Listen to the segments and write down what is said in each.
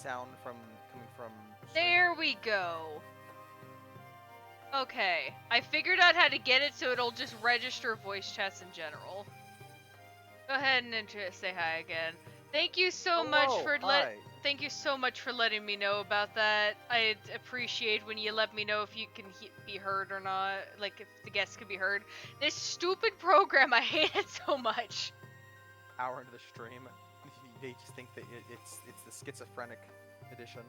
sound coming from. There we go. Okay, I figured out how to get it so it'll just register voice chats in general. Go ahead and say hi again. Thank you so much for Thank you so much for letting me know about that. I'd appreciate when you let me know if you can be heard or not, like if the guests can be heard. This stupid program, I hate it so much. Hour into the stream, they just think that it's the schizophrenic edition.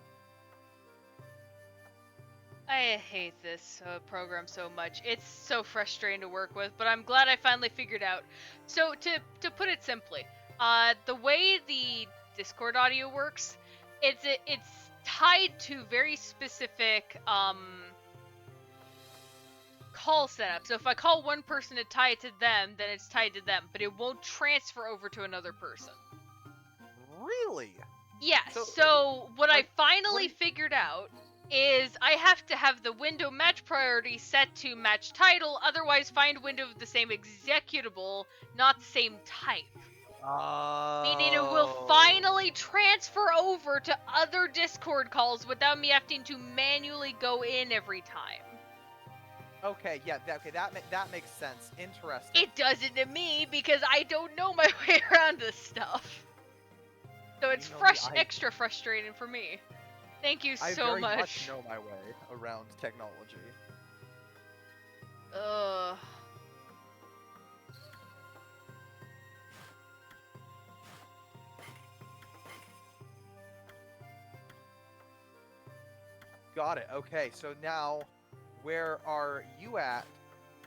I hate this program so much. It's so frustrating to work with, but I'm glad I finally figured out. So to put it simply, the way the Discord audio works, it's tied to very specific call setup. So if I call one person to tie it to them, then it's tied to them, but it won't transfer over to another person. Really? Yeah. So what I finally figured out is I have to have the window match priority set to match title, otherwise find window of the same executable, not the same type. Meaning it will finally transfer over to other Discord calls without me having to manually go in every time. Okay, yeah, that makes sense. Interesting. It doesn't to me because I don't know my way around this stuff. So it's extra frustrating for me. Thank you so much. I very much know my way around technology. Got it. Okay, so now, where are you at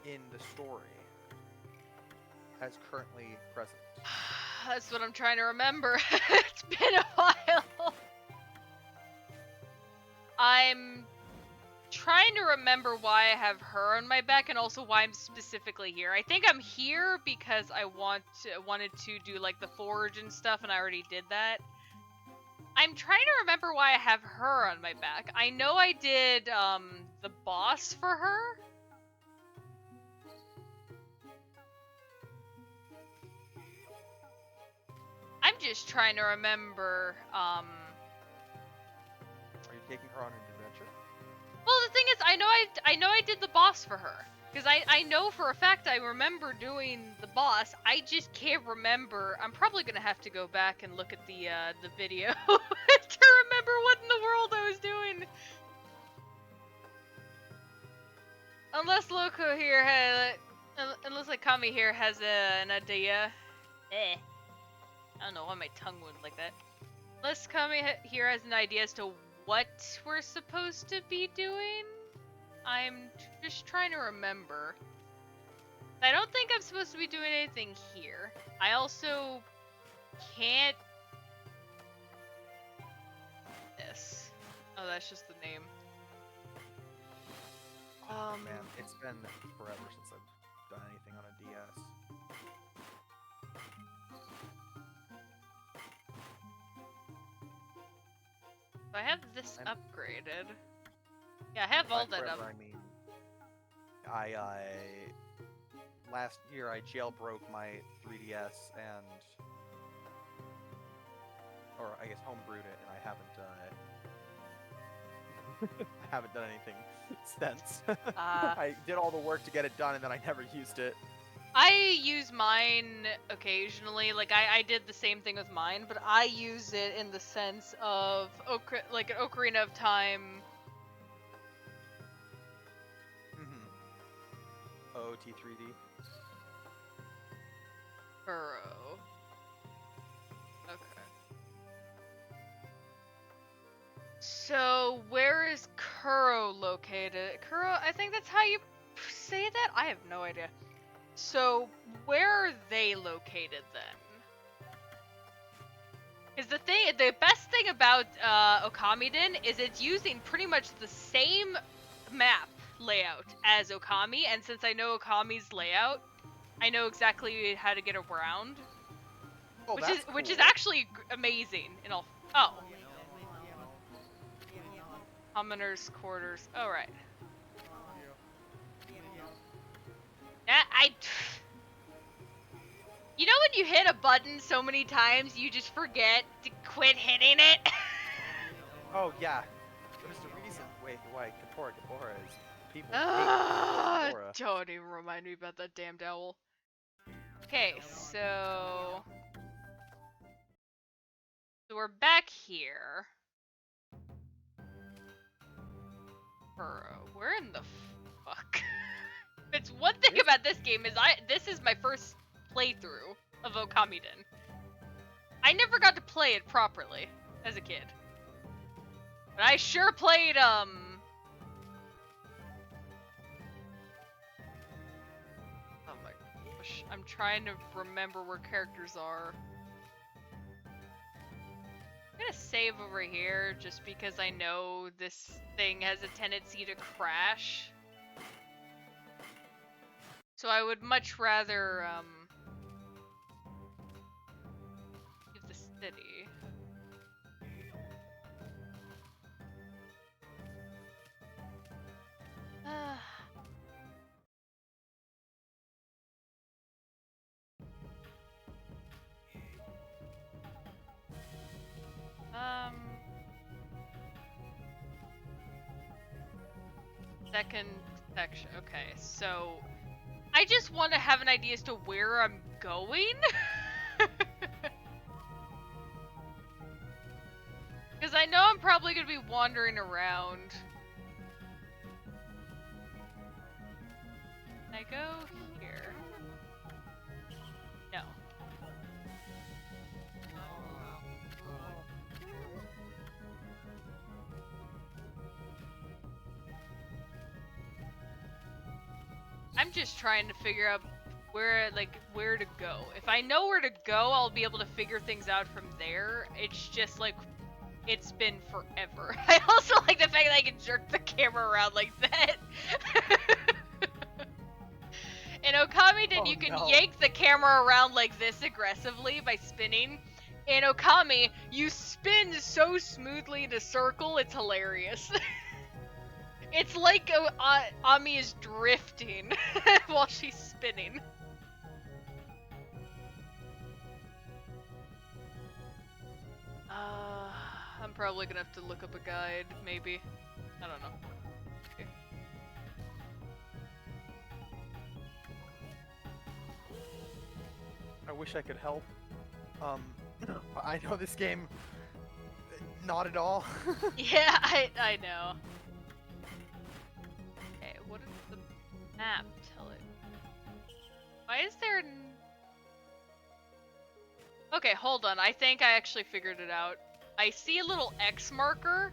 in the story as currently present? That's what I'm trying to remember. It's been a while. I'm trying to remember why I have her on my back and also why I'm specifically here. I think I'm here because I wanted to do like the forge and stuff, and I already did that. I'm trying to remember why I have her on my back. I know I did the boss for her. I'm just trying to remember. Are you taking her on an adventure? Well, the thing is, I know I did the boss for her. Because I know for a fact I remember doing the boss. I just can't remember. I'm probably gonna have to go back and look at the video to remember what in the world I was doing. Unless Loco here unless Akami here has an idea. I don't know why my tongue went like that. Unless Akami here has an idea as to what we're supposed to be doing. I'm just trying to remember. I don't think I'm supposed to be doing anything here. I also can't... This. Oh, that's just the name. Oh, man, it's been forever since I've done anything on a DS. I have this upgraded. Yeah, I have all that up. I mean, last year I jailbroke my 3DS or I guess homebrewed it, and I haven't done anything since. I did all the work to get it done, and then I never used it. I use mine occasionally. Like I did the same thing with mine, but I use it in the sense of like an Ocarina of Time. OT3D. Kuro. Okay. So where is Kuro located? Kuro, I think that's how you say that? I have no idea. So, where are they located then? Because the best thing about Okamiden is it's using pretty much the same map layout as Okami, and since I know Okami's layout, I know exactly how to get around. Oh, which is actually amazing. In all, Commoner's quarters. Oh right. You know when you hit a button so many times, you just forget to quit hitting it? Oh yeah. What is the reason? Wait, why Kapora is people hate Ah, Kapora. don't even remind me about that damned owl. Okay, so we're back here. Where in the fuck? It's one thing about this game is this is my first playthrough of Okamiden. I never got to play it properly as a kid. But I sure played oh my gosh. I'm trying to remember where characters are. I'm gonna save over here just because I know this thing has a tendency to crash. So I would much rather leave the city. Second section. Okay, so I just want to have an idea as to where I'm going. Because I know I'm probably going to be wandering around. Can I go here? No. I'm just trying to figure out where to go. If I know where to go, I'll be able to figure things out from there. It's just like, it's been forever. I also like the fact that I can jerk the camera around like that. In Okamiden, you can yank the camera around like this aggressively by spinning. In Okami, you spin so smoothly in a circle, it's hilarious. It's like Ami is drifting while she's spinning. I'm probably gonna have to look up a guide, maybe. I don't know. Okay. I wish I could help. I know this game not at all. Yeah, I know. Okay, what does the map tell it? Why is there Okay, hold on. I think I actually figured it out. I see a little X marker.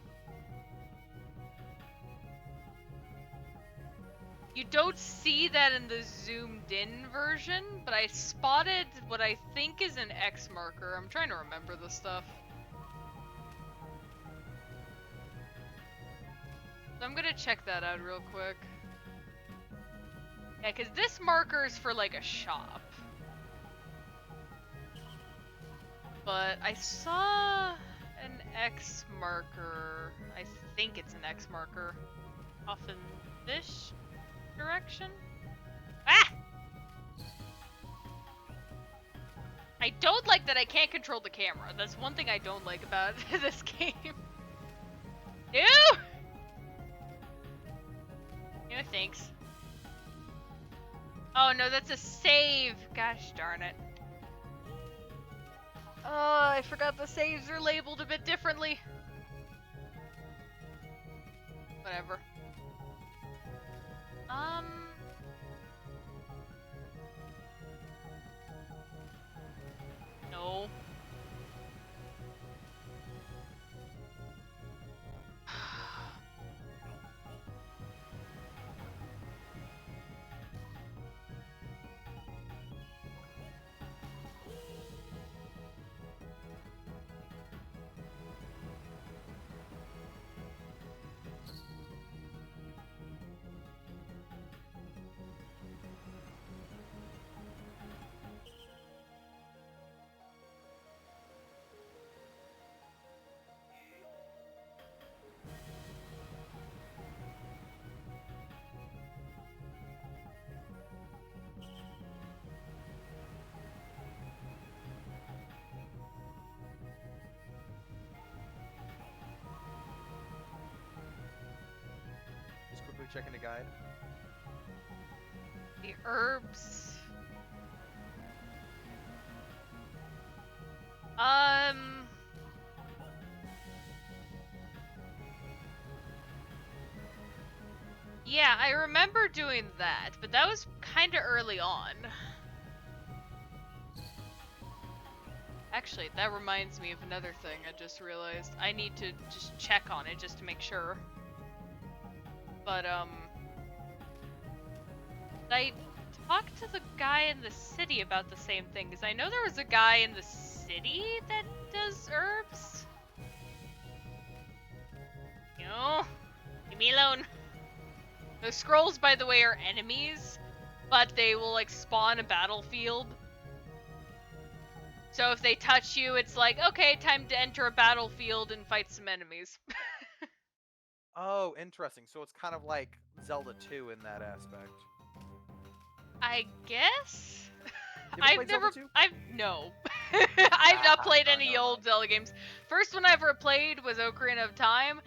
You don't see that in the zoomed in version, but I spotted what I think is an X marker. I'm trying to remember the stuff. So I'm gonna check that out real quick. Yeah, because this marker is for like a shop. But I saw an X marker. I think it's an X marker. Off in this direction? Ah! I don't like that I can't control the camera. That's one thing I don't like about this game. Ew! No thanks. Oh no, that's a save! Gosh darn it. Oh, I forgot the saves are labeled a bit differently. Whatever. No. we checking the guide? The herbs. Yeah, I remember doing that, but that was kind of early on. Actually, that reminds me of another thing I just realized. I need to just check on it just to make sure. But, I talked to the guy in the city about the same thing, because I know there was a guy in the city that does herbs. You know? Leave me alone. Those scrolls, by the way, are enemies, but they will, like, spawn a battlefield. So if they touch you, it's like, okay, time to enter a battlefield and fight some enemies. Oh, interesting. So it's kind of like Zelda 2 in that aspect. I guess? You ever played Zelda 2? No. I've not played any never old mind. Zelda games. First one I ever played was Ocarina of Time,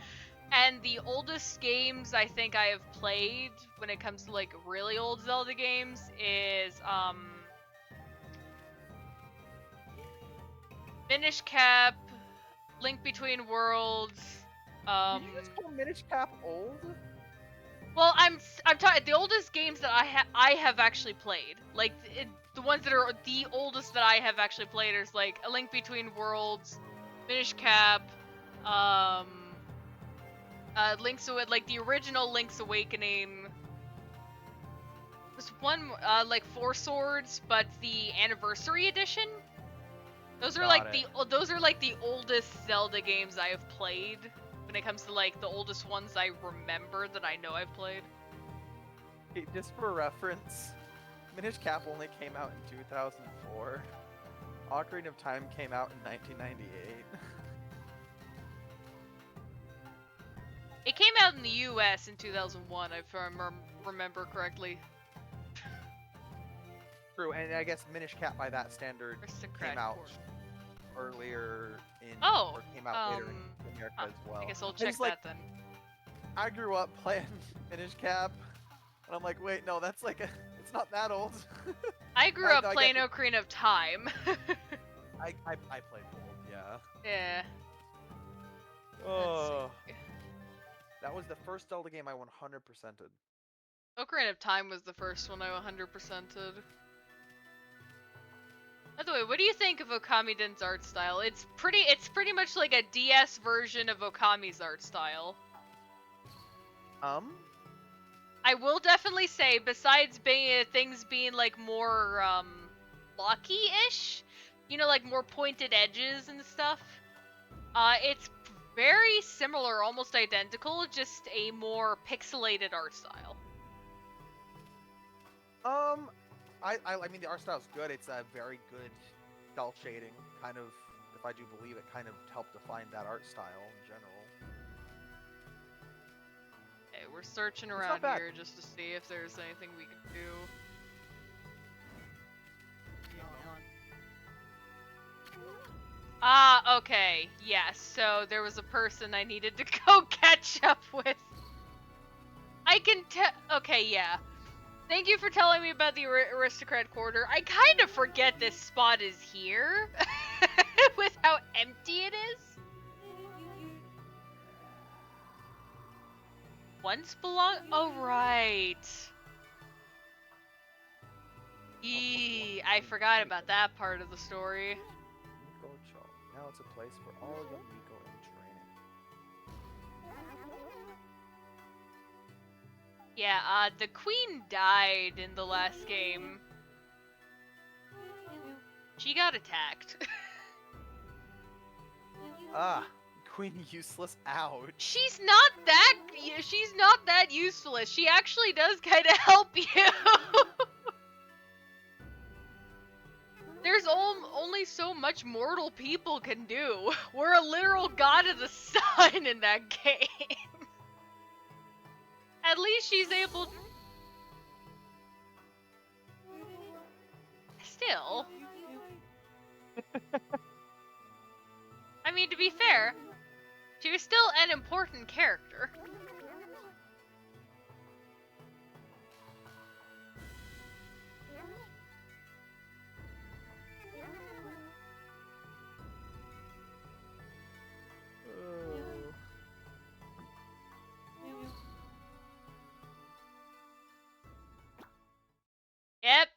and the oldest games I think I have played when it comes to, like, really old Zelda games is, Minish Cap, Link Between Worlds, Did you just call Minish Cap old? well, I'm talking the oldest games that I have actually played. Like the ones that are the oldest that I have actually played is like A Link Between Worlds, Minish Cap, like the original Link's Awakening. There's one like Four Swords, but the Anniversary Edition. Those are those are like the oldest Zelda games I have played. When it comes to like the oldest ones I remember that I know I've played. Okay, just for reference, Minish Cap only came out in 2004. Ocarina of Time came out in 1998. It came out in the US in 2001, if I remember correctly. True, and I guess Minish Cap by that standard Aristocrat came out Court. earlier in, Oh, or came out later in America as well. I guess I'll check like, that then. I grew up playing Minish Cap, and I'm like, wait, no, that's like it's not that old. I grew up playing Ocarina of Time. I played both, yeah. Yeah. Oh. That was the first Zelda game I 100%ed. Ocarina of Time was the first one I 100%ed. By the way, what do you think of Okamiden's art style? It's pretty much like a DS version of Okami's art style. I will definitely say, besides things being like more blocky-ish, you know, like more pointed edges and stuff, it's very similar, almost identical, just a more pixelated art style. I mean, the art style's good. It's a very good cell shading, kind of, if I do believe it, kind of helped define that art style in general. Okay, we're searching around here just to see if there's anything we can do. Ah, okay, yes, so there was a person I needed to go catch up with. I can tell. Okay, yeah. Thank you for telling me about the Aristocrat Quarter. I kind of forget this spot is here with how empty it is. Once belong. Oh, right. I forgot about that part of the story. Now it's a place for all young Miko in training. Yeah, the queen died in the last game. She got attacked. Queen useless. Ouch. She's not that useless. She actually does kind of help you. There's only so much mortal people can do. We're a literal god of the sun in that game. At least she's able. Still. I mean, to be fair, she was still an important character.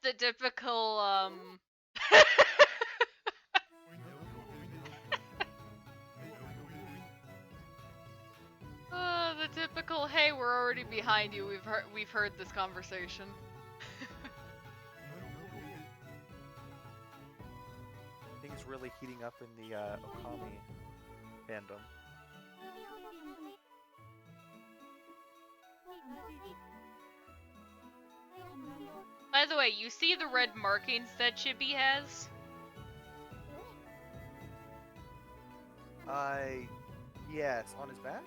the typical, the typical, hey, we're already behind you, we've heard this conversation. Things really heating up in the Okami fandom. By the way, you see the red markings that Chibi has? Yes, on his back?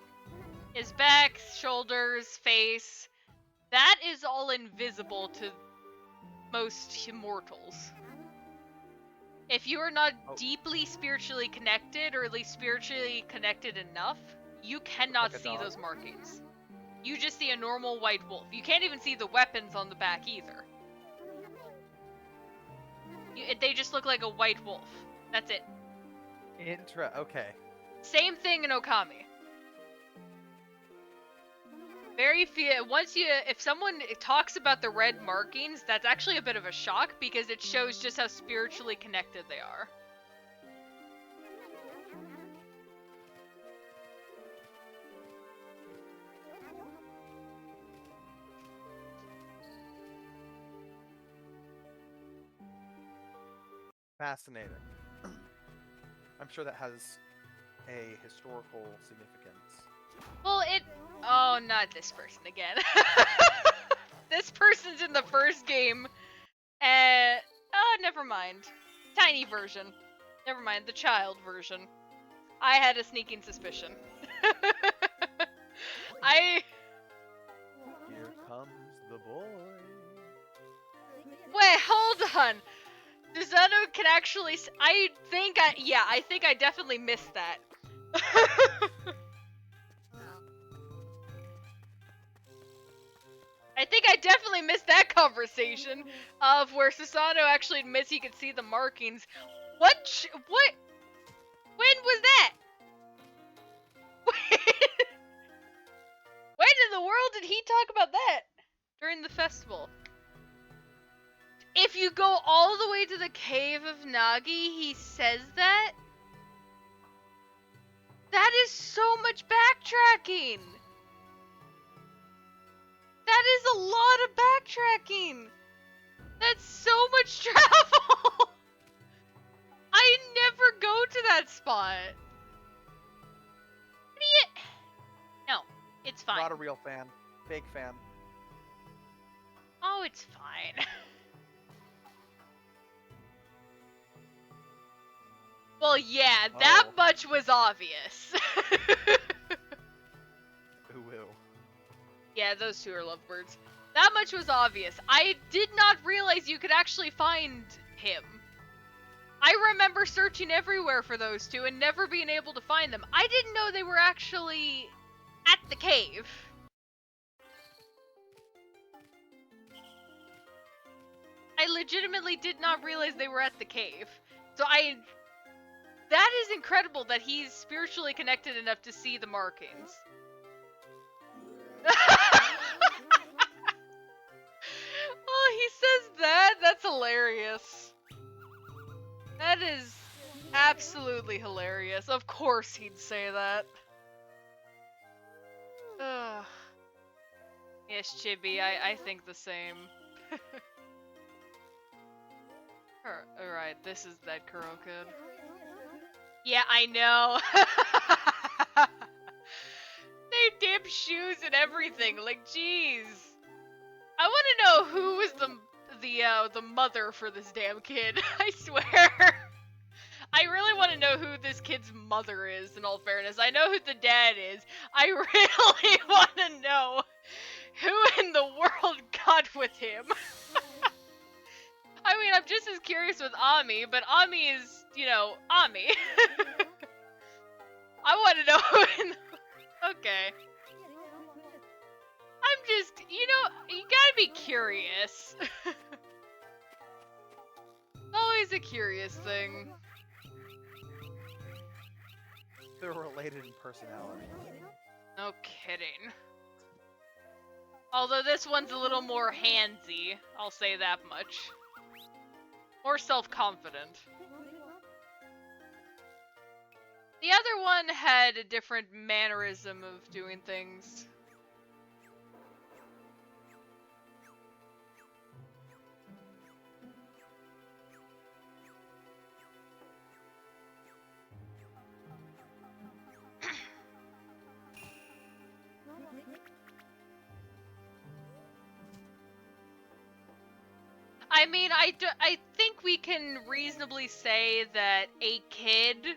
His back, shoulders, face. That is all invisible to most mortals. If you are not deeply spiritually connected, or at least spiritually connected enough, you cannot Like a see dog? those markings. You just see a normal white wolf. You can't even see the weapons on the back either. They just look like a white wolf. That's it. Okay. Same thing in Okami. Very few. If someone talks about the red markings, that's actually a bit of a shock because it shows just how spiritually connected they are. Fascinating. I'm sure that has a historical significance. Well, oh, not this person again. This person's in the first game. Oh, never mind. Tiny version. Never mind, the child version. I had a sneaking suspicion. Here comes the boy. Wait, hold on. Susanoo can actually. I think I definitely missed that. I think I definitely missed that conversation of where Susanoo actually admits he could see the markings. What? When was that? When in the world did he talk about that? During the festival. If you go all the way to the cave of Nagi, he says that? That is so much backtracking! That is a lot of backtracking! That's so much travel! I never go to that spot! No, it's fine. Not a real fan. Fake fan. Oh, it's fine. Well, yeah, that much was obvious. Ooh. Yeah, those two are lovebirds. That much was obvious. I did not realize you could actually find him. I remember searching everywhere for those two and never being able to find them. I didn't know they were actually at the cave. I legitimately did not realize they were at the cave. That is incredible that he's spiritually connected enough to see the markings. Oh, he says that? That's hilarious. That is absolutely hilarious. Of course he'd say that. Ugh. Yes, Chibi, I think the same. Alright, this is that Kuro kid. Yeah, I know. They dip shoes and everything. Like, jeez. I want to know who was the mother for this damn kid. I swear. I really want to know who this kid's mother is. In all fairness, I know who the dad is. I really want to know who in the world got with him. I mean, I'm just as curious with Ami, but Ami is, Ami. I want to know who in the... Okay. I'm just, you gotta be curious. Always a curious thing. They're related in personality. No kidding. Although this one's a little more handsy, I'll say that much. More self-confident. The other one had a different mannerism of doing things. I mean, I think we can reasonably say that a kid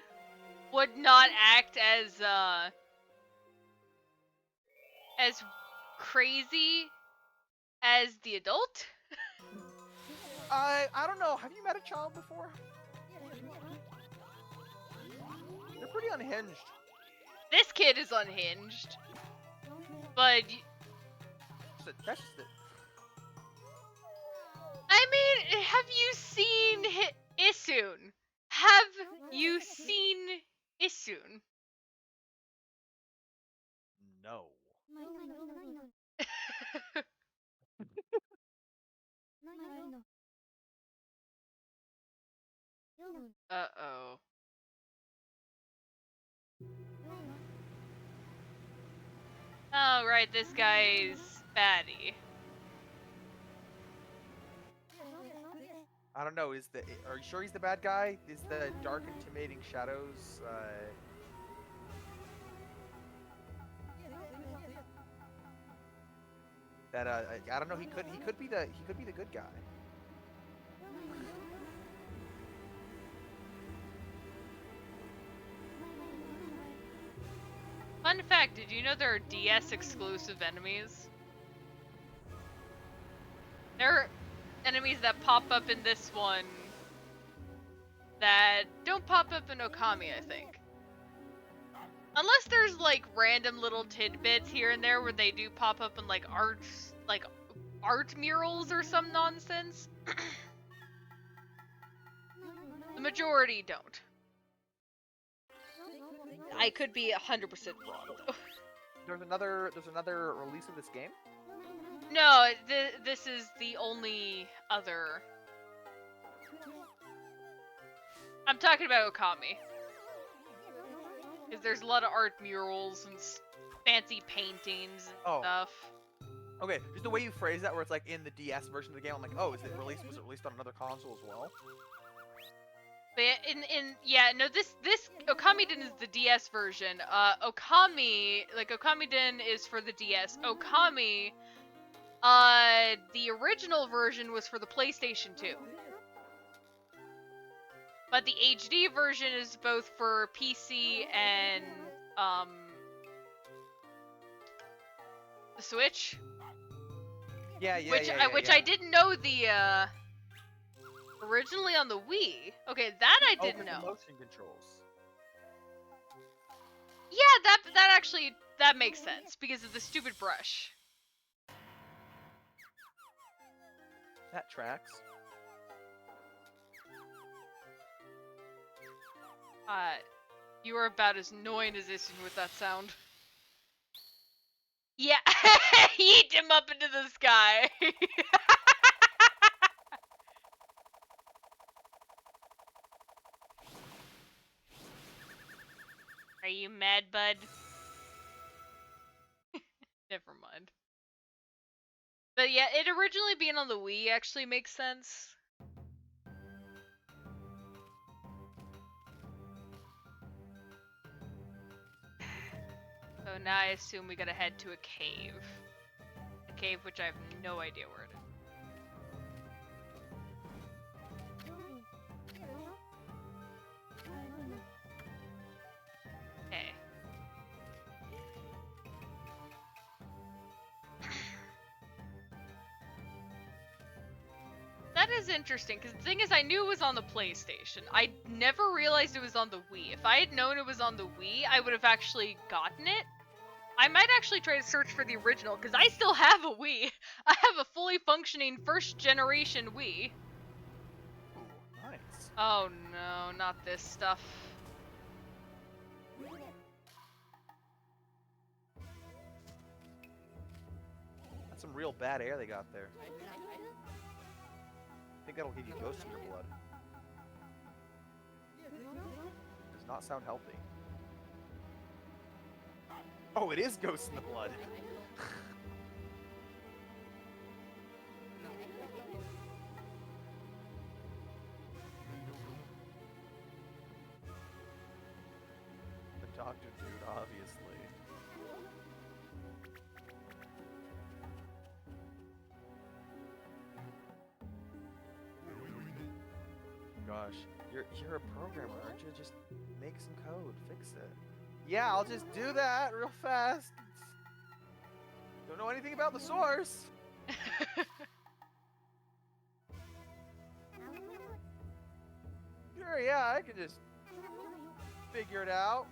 would not act as crazy as the adult. I don't know. Have you met a child before? They're pretty unhinged. This kid is unhinged, but That's just it. I mean, have you seen Isun? Have you seen Isun? No. Uh-oh. Oh, right, this guy's baddie. I don't know. Are you sure he's the bad guy? Is the dark, intimidating shadows? That I don't know. He could be the good guy. Fun fact, did you know there are DS exclusive enemies? There are enemies that pop up in this one that don't pop up in Okami, I think. Unless there's like random little tidbits here and there where they do pop up in like art murals or some nonsense. The majority don't. I could be 100% wrong though. There's another release of this game. No, this is the only other. I'm talking about Okami. Because there's a lot of art murals and fancy paintings and stuff. Okay, just the way you phrase that, where it's like in the DS version of the game, I'm like, oh, was it released on another console as well? But yeah, no, this Okamiden is the DS version. Okamiden is for the DS. Okami, the original version was for the PlayStation 2. But the HD version is both for PC and the Switch. Yeah. Which I didn't know the originally on the Wii. Okay, that I didn't know. Motion controls. Yeah, that actually makes sense because of the stupid brush. That tracks. You are about as annoying as Isun with that sound. Yeah, yeet him up into the sky. Are you mad, bud? Never mind. But yeah, it originally being on the Wii actually makes sense. So now I assume we gotta head to a cave. A cave which I have no idea where it is. Okay. That is interesting, because the thing is, I knew it was on the PlayStation. I never realized it was on the Wii. If I had known it was on the Wii, I would have actually gotten it. I might actually try to search for the original, because I still have a Wii. I have a fully functioning first-generation Wii. Ooh, nice. Oh no, not this stuff. That's some real bad air they got there. think that'll give you ghosts in your blood. Does not sound healthy. Oh, it is ghosts in the blood. The doctor dude, obviously. Gosh, you're a programmer, aren't you? Just make some code, fix it. Yeah, I'll just do that real fast. Don't know anything about the source. Sure, yeah, I can just figure it out.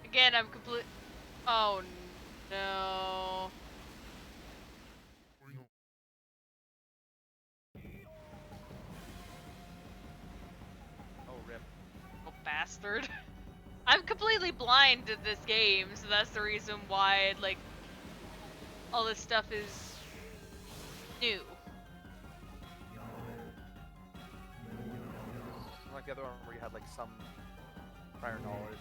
Again, I'm complete. Oh no. Oh, rip. Oh, bastard. I'm completely blind to this game, so that's the reason why, like, all this stuff is new. Like the other one where you had like some prior knowledge.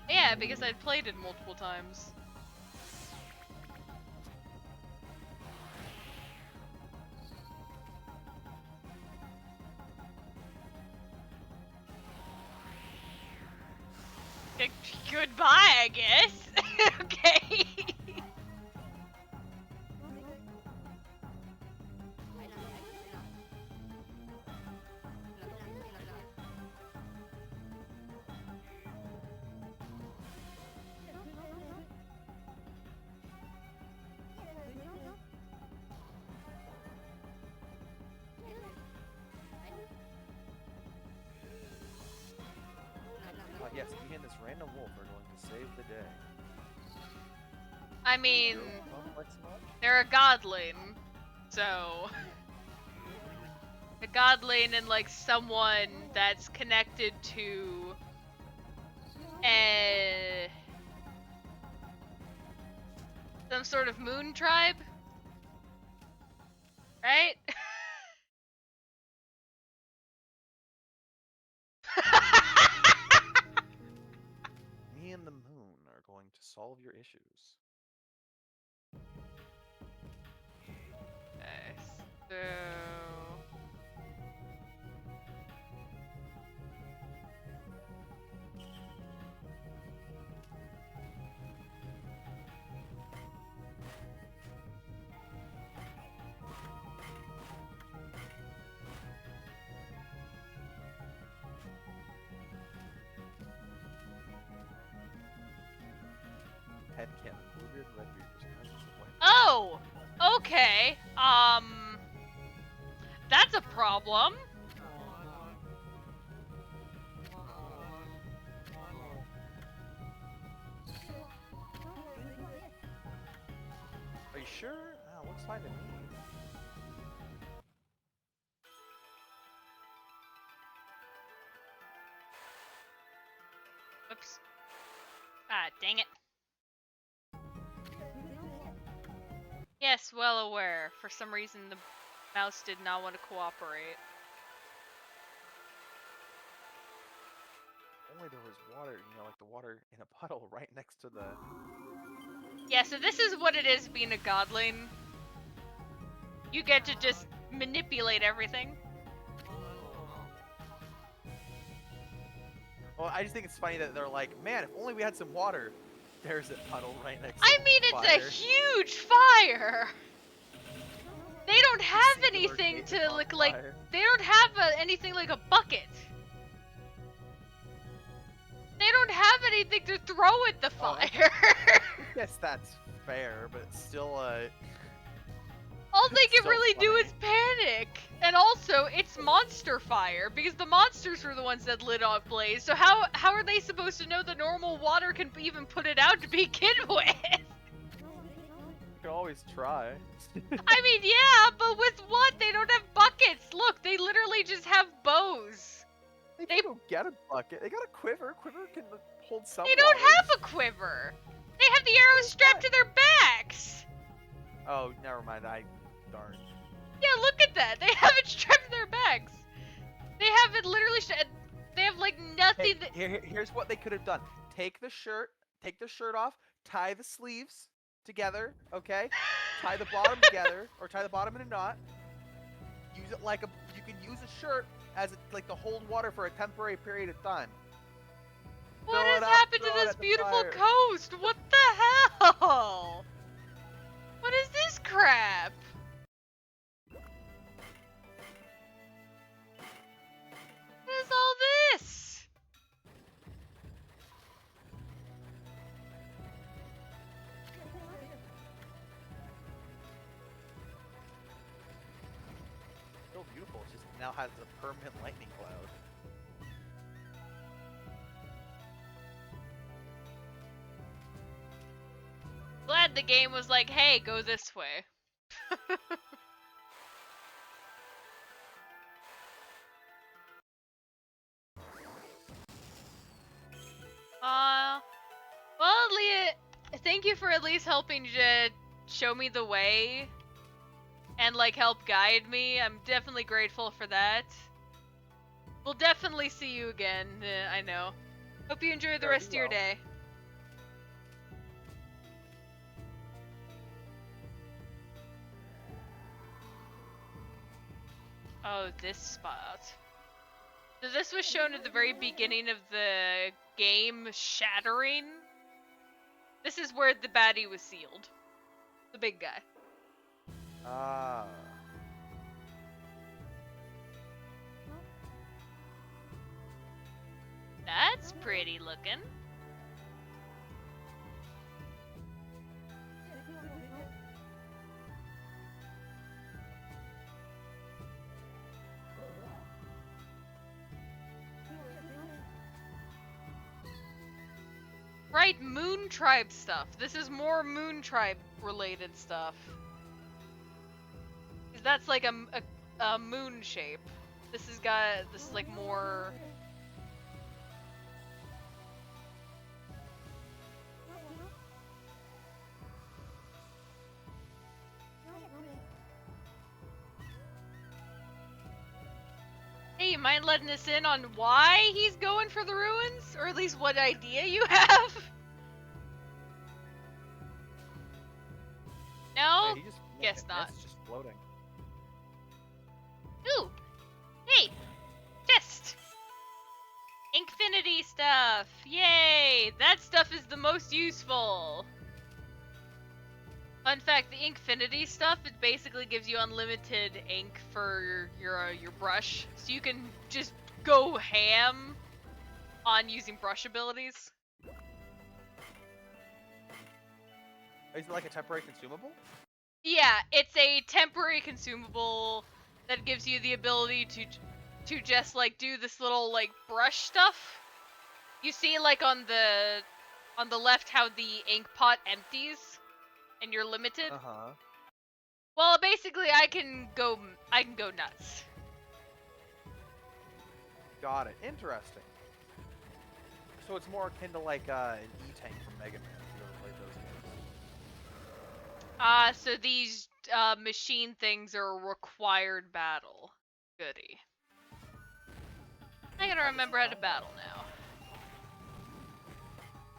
Yeah, because I'd played it multiple times. Goodbye, I guess. Okay. Yes, me and this random wolf are going to save the day. I mean, Complex much? they're a godling, so a godling and like someone that's connected to some sort of moon tribe, right? Me and the moon are going to solve your issues. Okay, so Headcanon. Bluebeard, Redbeard, just kinds of way. oh, okay. That's a problem. Are you sure? Oh, looks fine to me. Oops. Ah, dang it. Yes, well aware. For some reason, the mouse did not want to cooperate. Only there was water, you know, like the water in a puddle right next to the... Yeah, so this is what it is being a godling. You get to just manipulate everything. Well, I just think it's funny that they're like, man, if only we had some water. There's a puddle right next to I the mean, it's fire. a huge fire! They don't have Singular anything cave to on look like... fire. They don't have anything like a bucket. They don't have anything to throw at the Oh, fire. I guess that's fair, but still, All they It's can so really do funny. is panic. And also, it's monster fire, because the monsters were the ones that lit off blaze. So how are they supposed to know the normal water can even put it out to begin with? You can always try. I mean, yeah, but with what? They don't have buckets. Look, they literally just have bows. They can go get a bucket. They got a quiver. Quiver can hold some They don't water. have a quiver. They have the arrows strapped to their backs. Oh, never mind. Darn. Yeah, look at that. They have it strapped to their backs. They have it literally. They have like nothing. Here's what they could have done. Take the shirt off, tie the sleeves together, okay? Tie the bottom together, or tie the bottom in a knot. Use it like you can use a shirt as like to hold water for a temporary period of time. What Fill has it up, happened to throw it this at the beautiful fire. coast? What the hell? What is this crap? What is all this? Still beautiful. It just now has a permanent lightning cloud. Glad the game was like, hey, go this way. Well, Leah, thank you for at least helping to show me the way and like help guide me. I'm definitely grateful for that. We'll definitely see you again, I know. Hope you enjoy the Sure, rest be of your well. day. Oh, this spot. So this was shown at the very beginning of the game shattering. This is where the baddie was sealed. The big guy. Ah. That's pretty looking. Right, Moon Tribe stuff. This is more Moon Tribe related stuff. 'Cause that's like a moon shape. This is like more. Hey, you mind letting us in on why he's going for the ruins? Or at least what idea you have? No? He just Guess not. It's just floating. Ooh! Hey! Chest! Inkfinity stuff! Yay! That stuff is the most useful! Fun fact, the Inkfinity stuff, it basically gives you unlimited ink for your brush. So you can just go ham on using brush abilities. Is it like a temporary consumable? Yeah, it's a temporary consumable that gives you the ability to just like do this little like brush stuff. You see like on the left how the ink pot empties and you're limited. Uh-huh. Well, basically I can go nuts. Got it. Interesting. So it's more akin to like an E-Tank from Mega Man, if you ever played those games. So these machine things are a required battle. Goody. I gotta remember how to battle now.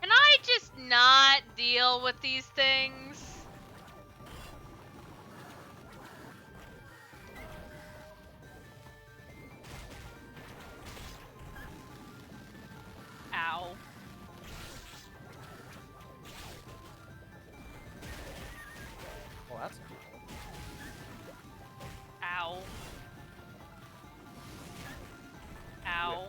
Can I just not deal with these things? Ow. Well, that's cool. Ow. Ow.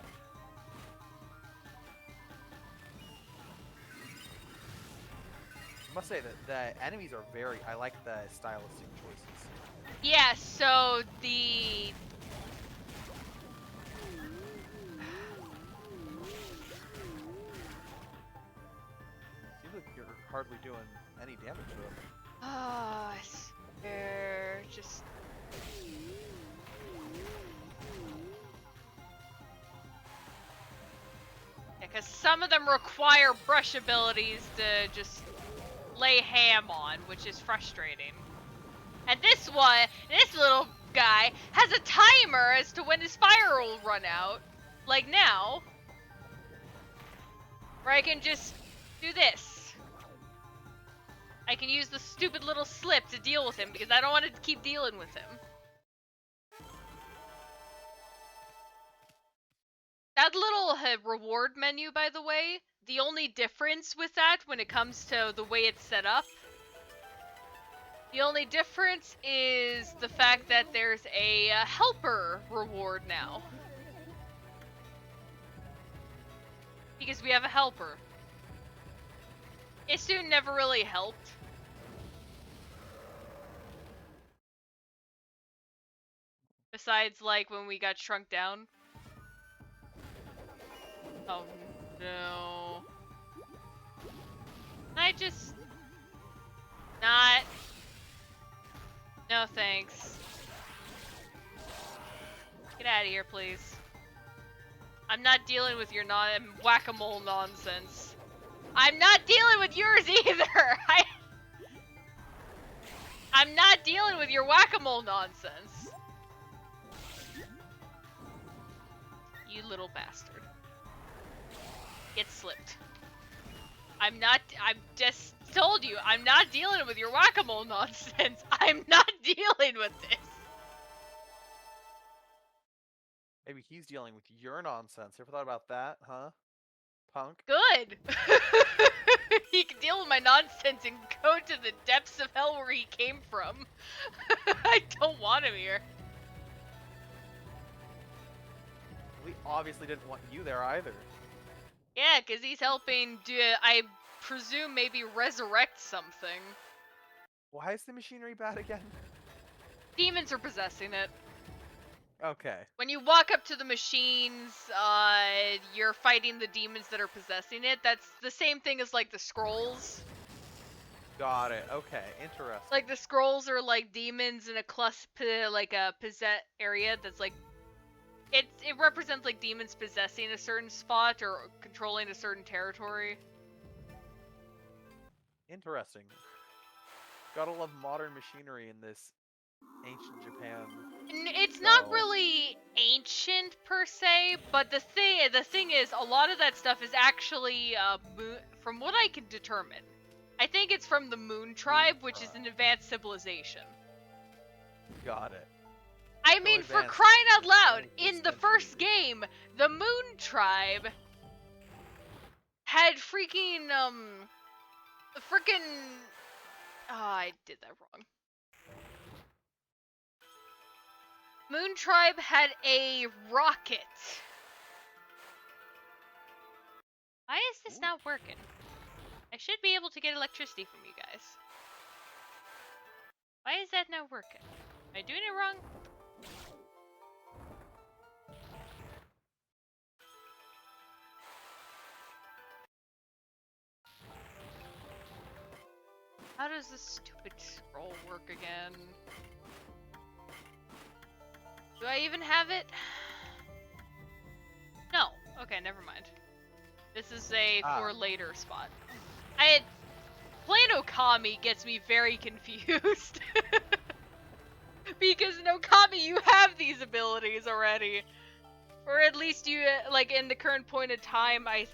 I must say that the enemies are I like the stylistic choices. Yeah, so the... Seems like you're hardly doing any damage to him. I swear, just... Yeah, because some of them require brush abilities to just lay ham on, which is frustrating. And this one, this little guy, has a timer as to when his fire will run out. Like now. Where I can just do this. I can use the stupid little slip to deal with him because I don't want to keep dealing with him. That little reward menu, by the way, the only difference with that when it comes to the way it's set up, the only difference is the fact that there's a helper reward now. Because we have a helper. Isu never really helped. Besides, like, when we got shrunk down. Oh, no. Can I just... not... No, thanks. Get out of here, please. I'm not dealing with your whack-a-mole nonsense. I'm not dealing with yours either! I'm not dealing with your whack-a-mole nonsense. You little bastard. Get slipped. I just told you, I'm not dealing with your whack-a-mole nonsense. I'm not dealing with this. Maybe he's dealing with your nonsense. Ever thought about that, huh? Punk? Good. He can deal with my nonsense and go to the depths of hell where he came from. I don't want him here. We obviously didn't want you there either. Yeah, because he's helping I presume maybe resurrect something. Why is the machinery bad again? Demons are possessing it. Okay. When you walk up to the machines, you're fighting the demons that are possessing it. That's the same thing as, like, the scrolls. Got it. Okay. Interesting. Like, the scrolls are, like, demons in a like, a possess area that's, like... It represents, like, demons possessing a certain spot or controlling a certain territory. Interesting. Gotta love modern machinery in this ancient Japan. It's not really ancient per se, but the thing is, a lot of that stuff is actually from what I can determine. I think it's from the Moon Tribe, which is an advanced civilization. Got it. I mean, for crying out loud, in the first game, the Moon Tribe had freaking oh, I did that wrong. Moon Tribe had a rocket. Why is this not working? I should be able to get electricity from you guys. Why is that not working? Am I doing it wrong? How does this stupid scroll work again? Do I even have it? No. Okay, never mind. This is a for later spot. Playing Okami gets me very confused. Because in Okami you have these abilities already. Or at least you, like, in the current point of time, I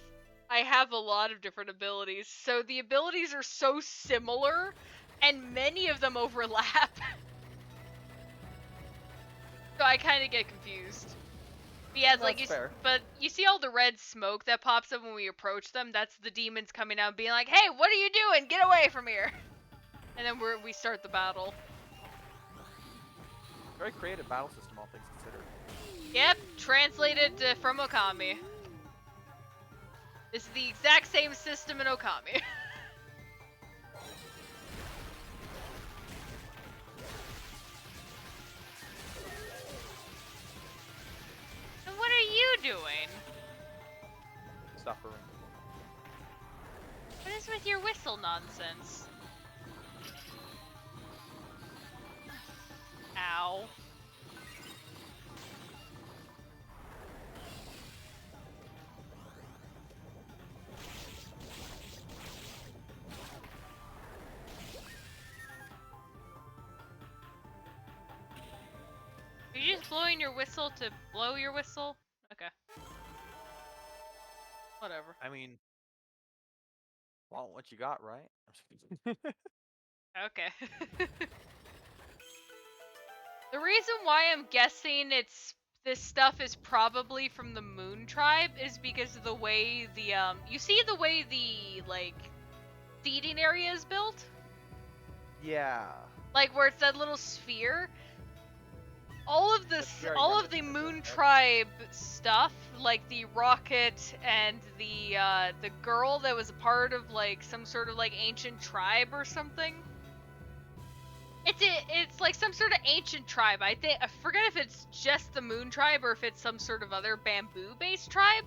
have a lot of different abilities. So the abilities are so similar, and many of them overlap. So I kind of get confused. But yeah, it's like but you see all the red smoke that pops up when we approach them? That's the demons coming out being like, "Hey, what are you doing? Get away from here!" And then we start the battle. Very creative battle system, all things considered. Yep, translated from Okami. This is the exact same system in Okami. doing? Suffering. What is with your whistle nonsense? Ow. Are you just blowing your whistle to blow your whistle? Okay. Whatever. I mean, want what you got, right? Okay. The reason why I'm guessing this stuff is probably from the Moon Tribe is because of the way the you see the way the like seating area is built? Yeah. Like where it's that little sphere? All of That's this, very all of the reminiscent of Moon it, right? Tribe stuff, like the rocket and the girl that was a part of like some sort of like ancient tribe or something. It's like some sort of ancient tribe. I forget if it's just the Moon Tribe or if it's some sort of other bamboo-based tribe.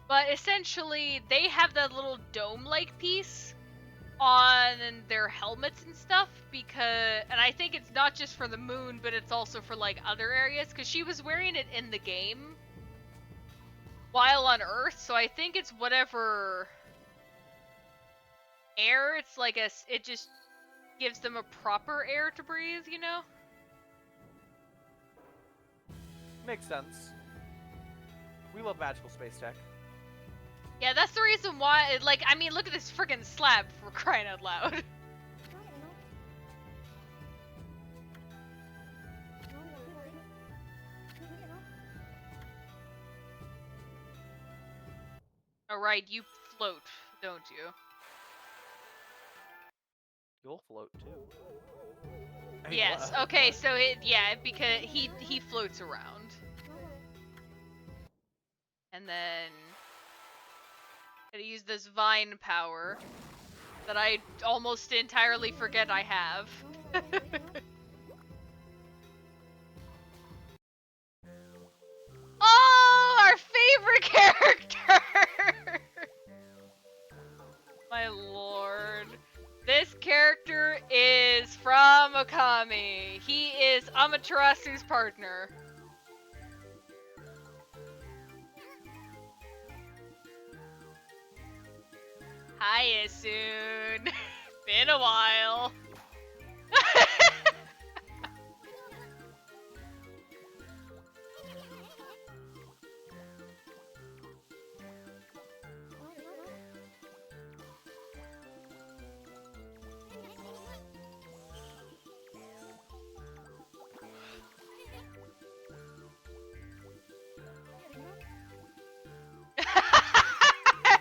But essentially, they have that little dome-like piece on their helmets and stuff and I think it's not just for the moon, but it's also for like other areas because she was wearing it in the game while on Earth, so I think it's whatever air. It's like it just gives them a proper air to breathe, you know? Makes sense. We love magical space tech. Yeah, that's the reason why. Like, I mean, look at this friggin' slab for crying out loud. Alright, you float, don't you? You'll float too. I mean, Yes. what? Okay, so because he floats around. And then gotta use this vine power that I almost entirely forget I have. Oh, our favorite character! My lord. This character is from Okami. He is Amaterasu's partner. Hi, Isun. Been a while.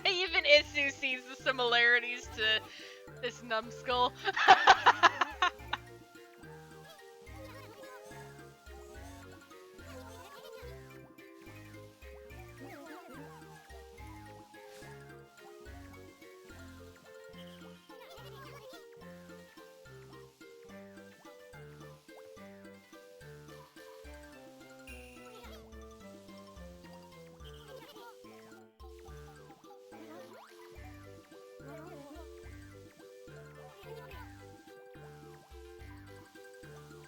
Even Isu sees the similarities to this numbskull.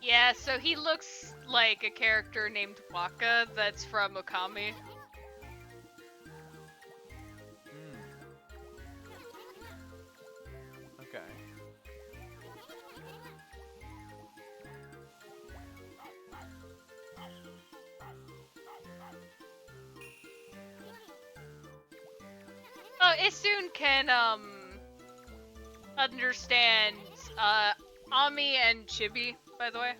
Yeah, so he looks like a character named Waka that's from Okami. Okay. Oh, Isun can understand Ami and Chibi, by the way.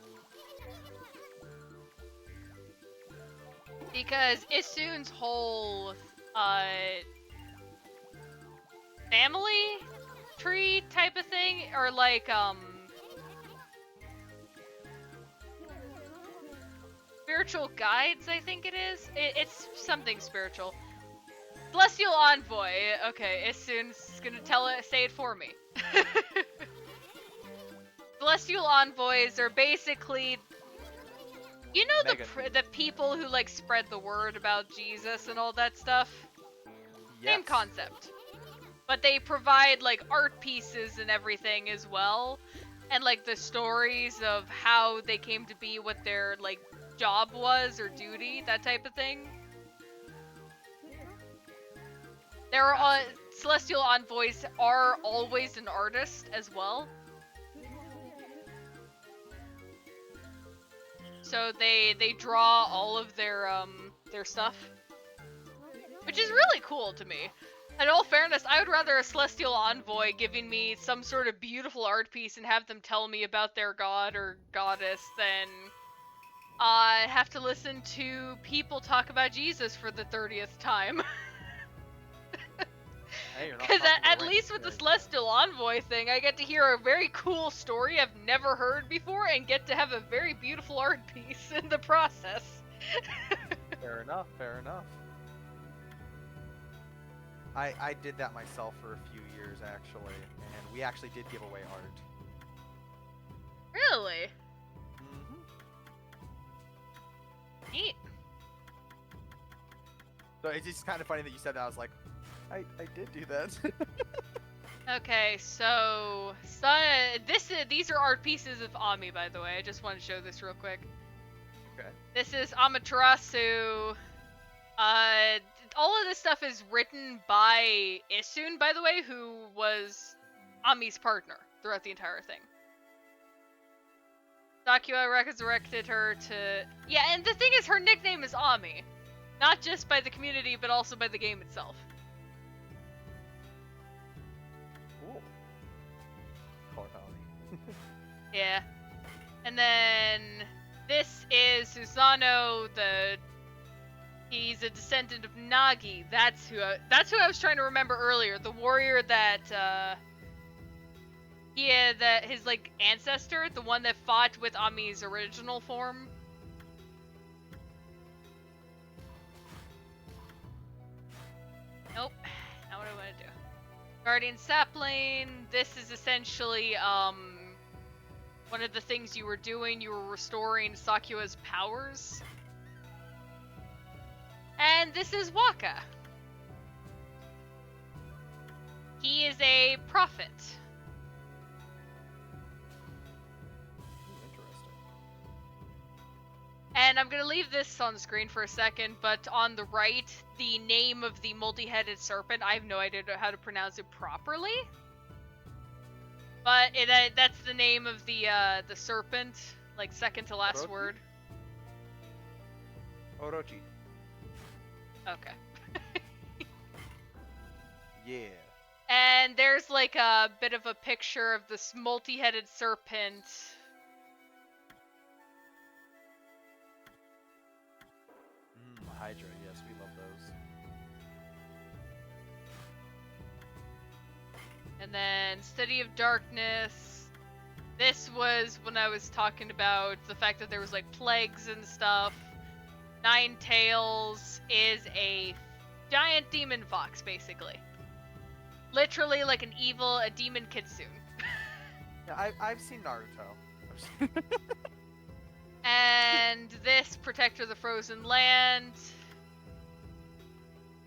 Because Isun's whole family tree type of thing, or like spiritual guides, I think it is. It's something spiritual. Celestial Envoy. Okay, Isun's gonna say it for me. Celestial Envoys are basically You know Mega the people who like spread the word about Jesus and all that stuff? Yes. Same concept. But they provide like art pieces and everything as well. And like the stories of how they came to be, what their like job was or duty, that type of thing. There are Celestial Envoys are always an artist as well. So they draw all of their stuff, which is really cool to me. In all fairness, I would rather a Celestial Envoy giving me some sort of beautiful art piece and have them tell me about their god or goddess than have to listen to people talk about Jesus for the 30th time. Because at least with the Celestial Envoy thing, I get to hear a very cool story I've never heard before and get to have a very beautiful art piece in the process. Fair enough, fair enough. I did that myself for a few years, actually, and we actually did give away art. Really? Mm-hmm. Neat. So it's just kind of funny that you said that. I was like, I did do that. Okay, so these are art pieces of Ami, by the way. I just want to show this real quick. Okay. This is Amaterasu. All of this stuff is written by Isun, by the way, who was Ami's partner throughout the entire thing. Sakura resurrected her to... Yeah, and the thing is, her nickname is Ami. Not just by the community, but also by the game itself. Cool. Call it Ami. Yeah. And then this is Susano, he's a descendant of Nagi. That's who I was trying to remember earlier. The warrior that his like ancestor, the one that fought with Ami's original form. Nope. Not what I want to do. Guardian Sapling. This is essentially one of the things you were doing. You were restoring Sakura's powers. And this is Waka. He is a prophet. Interesting. And I'm going to leave this on the screen for a second, but on the right, the name of the multi-headed serpent, I have no idea how to pronounce it properly. But that's the name of the serpent, like second to last Orochi? word. Orochi. Okay. Yeah. And there's like a bit of a picture of this multi-headed serpent. Hydra, yes, we love those. And then Study of Darkness. This was when I was talking about the fact that there was like plagues and stuff. Nine Tails is a giant demon fox, basically. Literally like a demon kitsune. Yeah, I've seen Naruto. And this, Protector of the Frozen Land.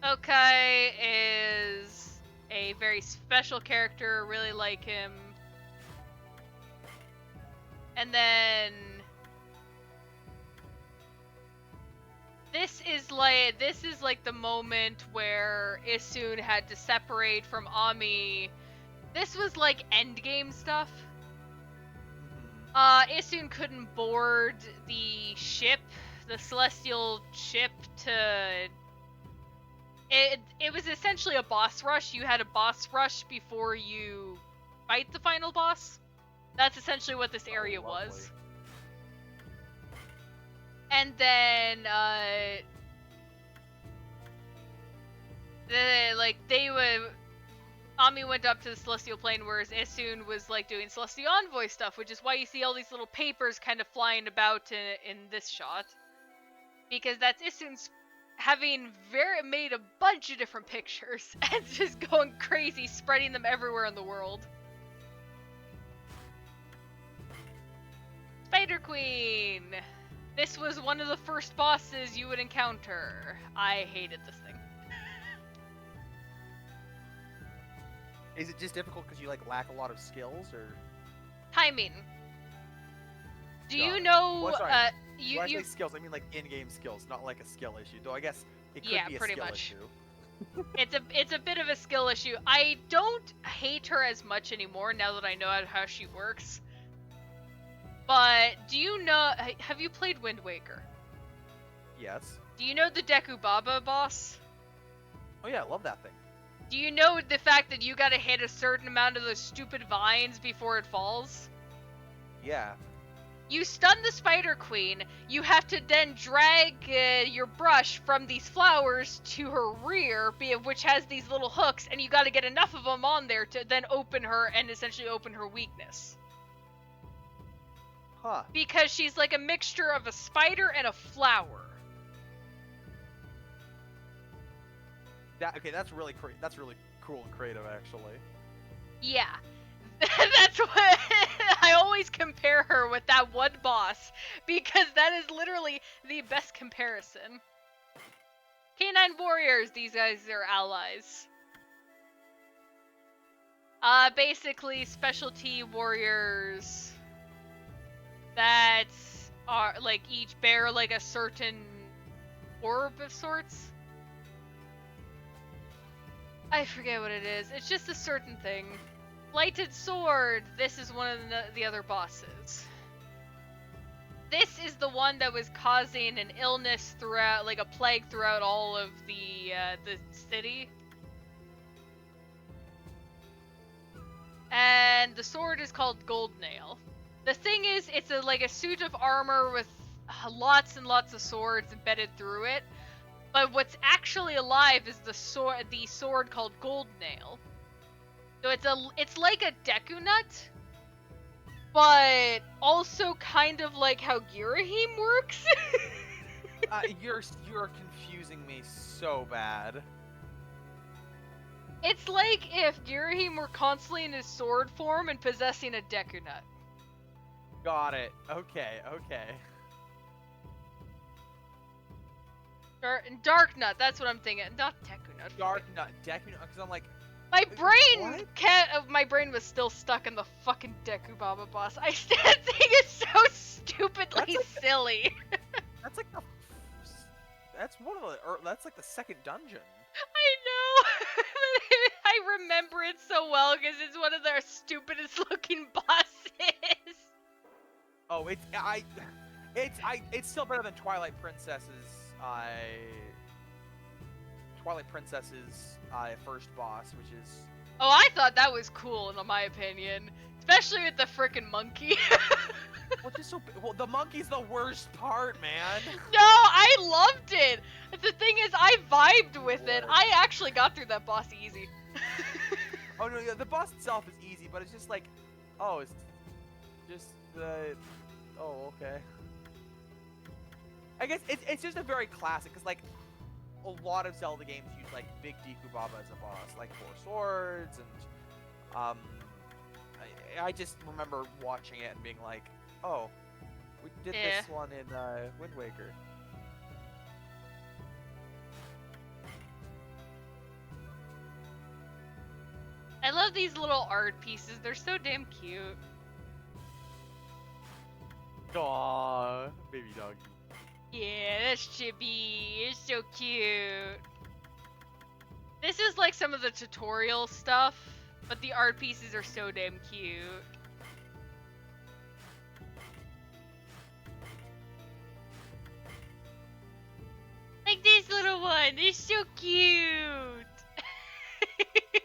Okai is a very special character, really like him. And then this is like the moment where Isun had to separate from Ami. This was like endgame stuff. Isun couldn't board the ship, the celestial ship, to... It was essentially a boss rush. You had a boss rush before you fight the final boss. That's essentially what this area was. And then, Ami went up to the Celestial Plane, whereas Isun was like doing Celestial Envoy stuff, which is why you see all these little papers kind of flying about in this shot. Because that's Isun's having made a bunch of different pictures and just going crazy, spreading them everywhere in the world. Spider Queen! This was one of the first bosses you would encounter. I hated this thing. Is it just difficult because you like lack a lot of skills, or? Timing. Do Got you it. know? Well, sorry. When I You say skills, I mean like in-game skills, not like a skill issue. Though I guess it could Yeah, be a pretty skill much. issue. It's a bit of a skill issue. I don't hate her as much anymore now that I know how she works. But do you know? Have you played Wind Waker? Yes. Do you know the Deku Baba boss? Oh yeah, I love that thing. Do you know the fact that you gotta hit a certain amount of those stupid vines before it falls? Yeah. You stun the Spider Queen, you have to then drag your brush from these flowers to her rear, which has these little hooks, and you gotta get enough of them on there to then open her and essentially open her weakness. Huh. Because she's like a mixture of a spider and a flower. That's really cool and creative, actually. Yeah. That's what I always compare her with that one boss, because that is literally the best comparison. Canine warriors, these guys are allies. Basically specialty warriors that are like each bear like a certain orb of sorts. I forget what it is. It's just a certain thing. Blighted Sword, this is one of the other bosses. This is the one that was causing an illness throughout, like a plague throughout all of the city. And the sword is called Gold Nail. The thing is, it's like a suit of armor with lots and lots of swords embedded through it. But what's actually alive is the sword called Gold Nail. So it's like a Deku Nut, but also kind of like how Girahim works. You're confusing me so bad. It's like if Girahim were constantly in his sword form and possessing a Deku Nut. Got it. Okay. Dark Nut, that's what I'm thinking. Not Deku Nut. Dark Nut, Deku Nut, because I'm like, my brain what? my brain was still stuck in the fucking Deku Baba boss. I that thing is so stupidly silly. That's like that's like the second dungeon. I know. I remember it so well because it's one of their stupidest looking bosses. Oh, it's still better than Twilight Princess's first boss, which is. Oh, I thought that was cool, in my opinion, especially with the frickin' monkey. Well, the monkey's the worst part, man. No, I loved it. The thing is, I vibed with it. I actually got through that boss easy. Oh no, yeah, the boss itself is easy, but it's just like, oh, it's just oh, okay. I guess it's just a very classic, because like a lot of Zelda games use like Big Deku Baba as a boss, like 4 swords, and I just remember watching it and being like, oh, we did this one in Wind Waker. I love these little art pieces. They're so damn cute. Aww, baby dog. Yeah, that's Chibi. It's so cute. This is like some of the tutorial stuff, but the art pieces are so damn cute. Like this little one. It's so cute.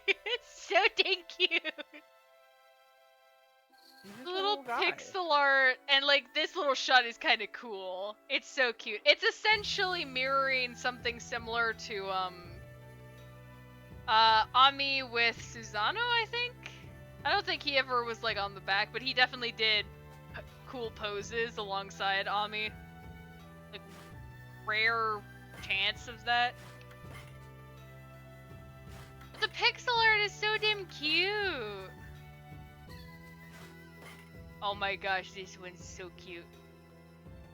It's so dang cute. Little pixel art, and like this little shot is kind of cool. It's so cute. It's essentially mirroring something similar to Ami with Susano, I think. I don't think he ever was like on the back, but he definitely did cool poses alongside Ami. Like rare chance of that. But the pixel art is so damn cute. Oh my gosh, this one's so cute.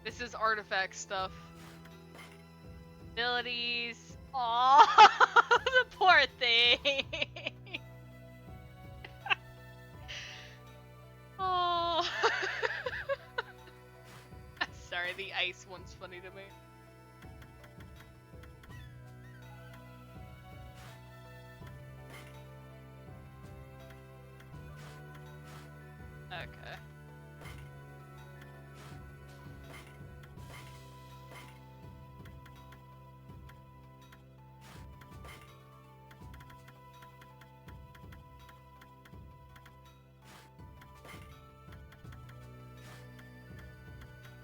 This is artifact stuff. Abilities. Aww, the poor thing. Oh. Sorry, the ice one's funny to me. Okay.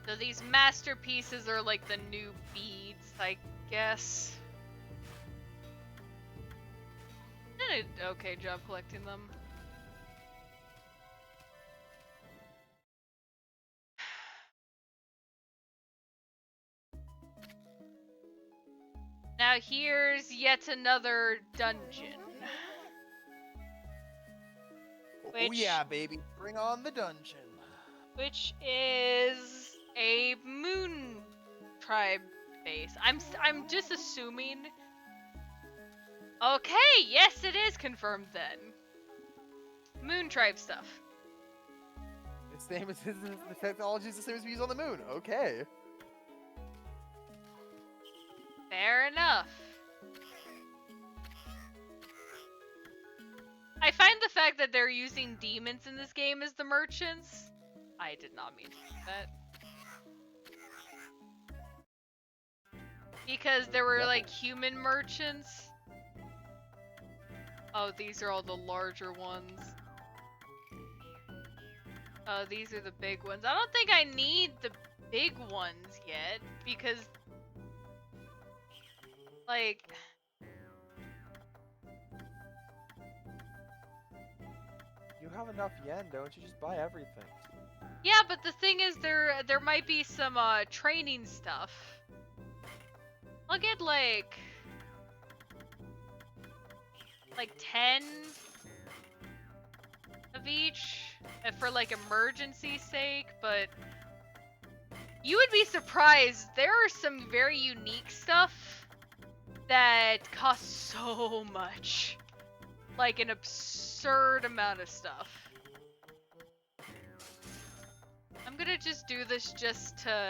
So these masterpieces are like the new beads, I guess. Did an okay job collecting them. Now here's yet another dungeon. Oh yeah, baby. Bring on the dungeon. Which is a moon tribe base. I'm just assuming. Okay, yes it is confirmed then. Moon tribe stuff. The same as the technology is the same as we use on the moon. Okay. Fair enough. I find the fact that they're using demons in this game as the merchants. I did not mean to do that. Because there were like human merchants. Oh, these are all the larger ones. Oh, these are the big ones. I don't think I need the big ones yet, because like You have enough yen, don't you? Just buy everything. yeah, but the thing is there might be some training stuff. I'll get like 10 of each for like emergency sake, but you would be surprised, there are some very unique stuff that costs so much. Like an absurd amount of stuff. I'm gonna just do this just to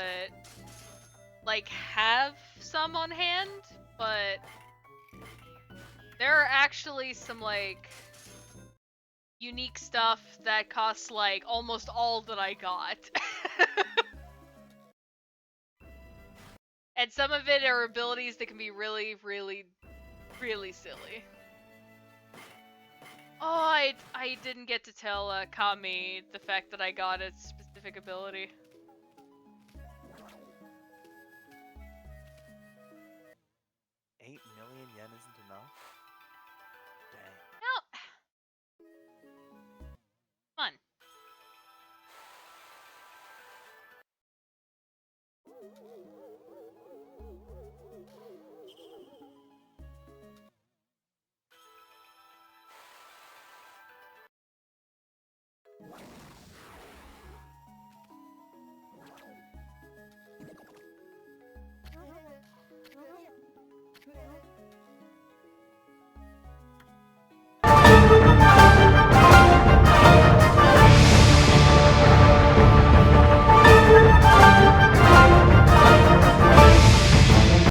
like have some on hand, but there are actually some like unique stuff that costs like almost all that I got. And some of it are abilities that can be really, really, really silly. Oh, I didn't get to tell Kami the fact that I got a specific ability.